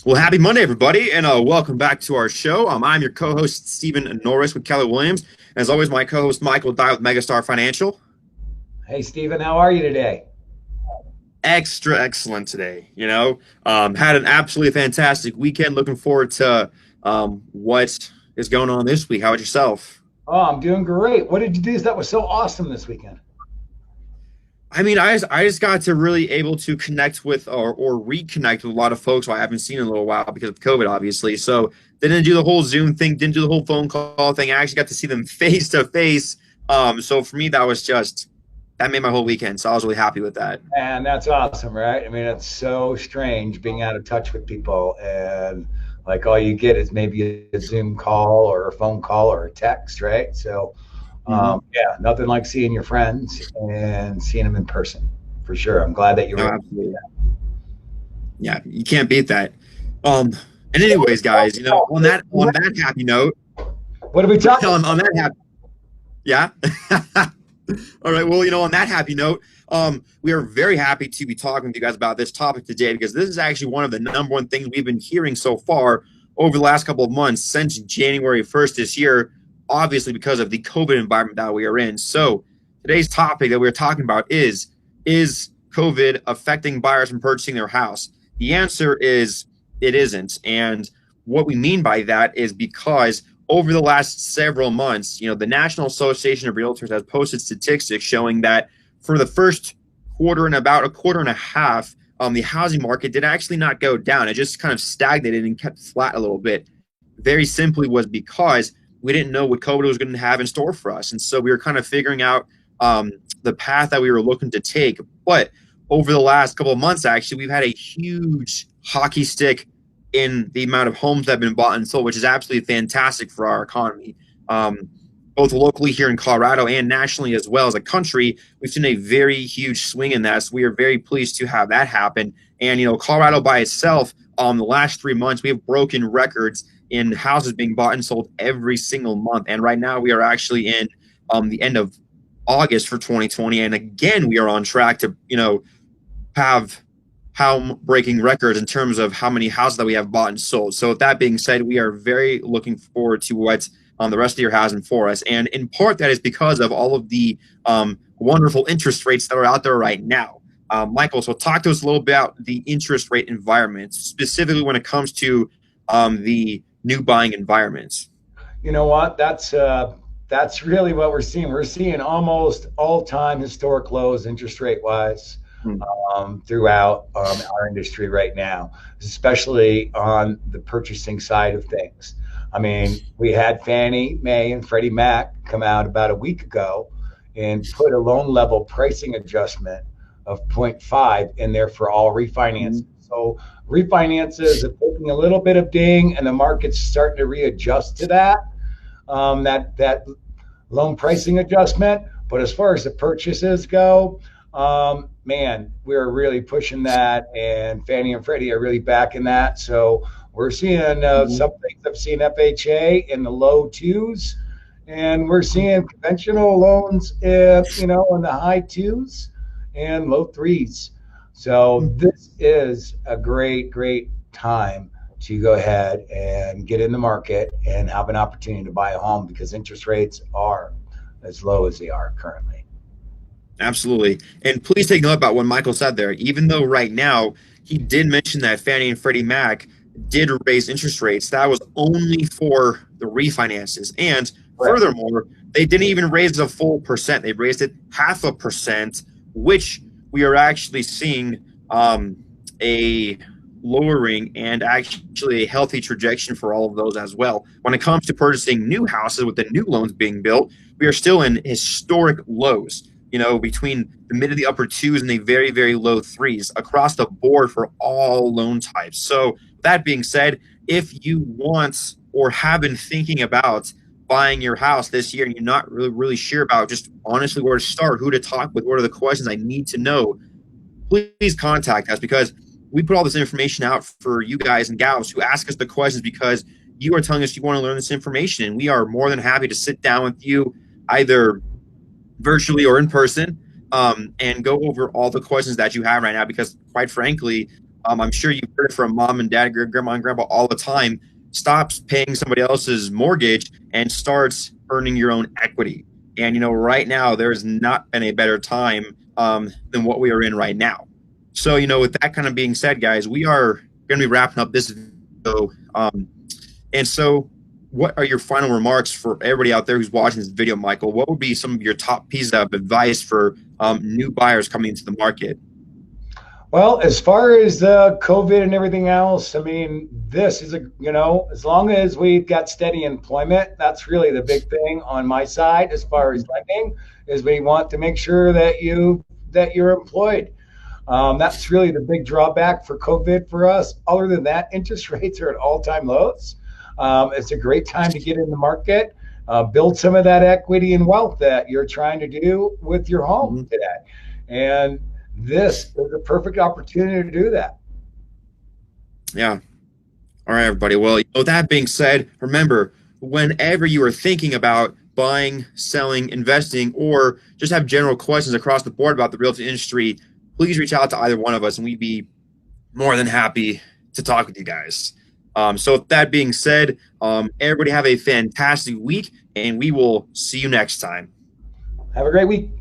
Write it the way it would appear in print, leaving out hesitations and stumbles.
Well, happy Monday, everybody, and welcome back to our show. I'm your co-host, Stephen Norris with Keller Williams. As always, my co-host, Michael Dye with Megastar Financial. Hey, Stephen, how are you today? Extra excellent today. Had an absolutely fantastic weekend. Looking forward to what is going on this week. How about yourself? Oh, I'm doing great. What did you do that was so awesome this weekend? I just got to really able to connect with or reconnect with a lot of folks who I haven't seen in a little while because of COVID, obviously. So didn't do the whole Zoom thing, didn't do the whole phone call thing. I actually got to see them face to face. So for me, that made my whole weekend. So I was really happy with that. And that's awesome, right? I mean, it's so strange being out of touch with people and like all you get is maybe a Zoom call or a phone call or a text, right? So, Mhm. yeah, nothing like seeing your friends and seeing them in person for sure. I'm glad that you No, were able to do absolutely. that. Yeah, you can't beat that. Um, and anyways, guys, on that happy note, What are we talking on that happy, yeah. All right. Well, on that happy note, we are very happy to be talking to you guys about this topic today because this is actually one of the number one things we've been hearing so far over the last couple of months since January 1st this year, obviously because of the COVID environment that we are in. So today's topic that we're talking about is COVID affecting buyers from purchasing their house? The answer is it isn't. And what we mean by that is because over the last several months, the National Association of Realtors has posted statistics showing that for the first quarter and about a quarter and a half, the housing market did actually not go down. It just kind of stagnated and kept flat a little bit. Very simply was because we didn't know what COVID was going to have in store for us. And so we were kind of figuring out the path that we were looking to take. But over the last couple of months, actually, we've had a huge hockey stick in the amount of homes that have been bought and sold, which is absolutely fantastic for our economy. Both locally here in Colorado and nationally as well as a country, we've seen a very huge swing in that. So we are very pleased to have that happen. And, Colorado by itself, the last 3 months, we have broken records in houses being bought and sold every single month. And right now we are actually in the end of August for 2020. And again, we are on track to, have how breaking records in terms of how many houses that we have bought and sold. So with that being said, we are very looking forward to what the rest of your housing for us. And in part, that is because of all of the wonderful interest rates that are out there right now. Michael, so talk to us a little bit about the interest rate environment, specifically when it comes to the new buying environments. You know what? That's really what we're seeing. We're seeing almost all-time historic lows interest rate wise Hmm. throughout our industry right now, especially on the purchasing side of things. I mean, we had Fannie Mae and Freddie Mac come out about a week ago and put a loan level pricing adjustment of zero point 0.5 in there for all refinances. So refinances are taking a little bit of ding, and the market's starting to readjust to that loan pricing adjustment. But as far as the purchases go, man, we're really pushing that, and Fannie and Freddie are really backing that. So we're seeing some things. I've seen FHA in the low twos, and we're seeing conventional loans, in the high twos and low threes. So this is a great, great time to go ahead and get in the market and have an opportunity to buy a home because interest rates are as low as they are currently. Absolutely. And please take note about what Michael said there. Even though right now he did mention that Fannie and Freddie Mac did raise interest rates, that was only for the refinances. And Correct. furthermore, they didn't even raise a full percent. They raised it 0.5%, which we are actually seeing a lowering and actually a healthy trajectory for all of those as well. When it comes to purchasing new houses with the new loans being built, we are still in historic lows, between the mid to the upper twos and the very, very low threes across the board for all loan types. So that being said, if you want or have been thinking about buying your house this year and you're not really sure about just honestly where to start, who to talk with, what are the questions I need to know, please contact us because we put all this information out for you guys and gals who ask us the questions because you are telling us you want to learn this information. And we are more than happy to sit down with you either virtually or in person and go over all the questions that you have right now because quite frankly, I'm sure you've heard it from mom and dad, grandma and grandpa all the time. Stop paying somebody else's mortgage and starts earning your own equity. And right now there's not been a better time than what we are in right now. So with that kind of being said, guys, we are going to be wrapping up this video. And so, what are your final remarks for everybody out there who's watching this video, Michael? What would be some of your top pieces of advice for new buyers coming into the market? Well, as far as the COVID and everything else, I mean, this is as long as we've got steady employment, that's really the big thing on my side as far as lending, is we want to make sure that you're employed. That's really the big drawback for COVID for us. Other than that, interest rates are at all-time lows. It's a great time to get in the market, build some of that equity and wealth that you're trying to do with your home today. And this is a perfect opportunity to do that. Yeah. All right, everybody. Well, with that being said, remember, whenever you are thinking about buying, selling, investing, or just have general questions across the board about the real estate industry, please reach out to either one of us, and we'd be more than happy to talk with you guys. So with that being said, everybody have a fantastic week, and we will see you next time. Have a great week.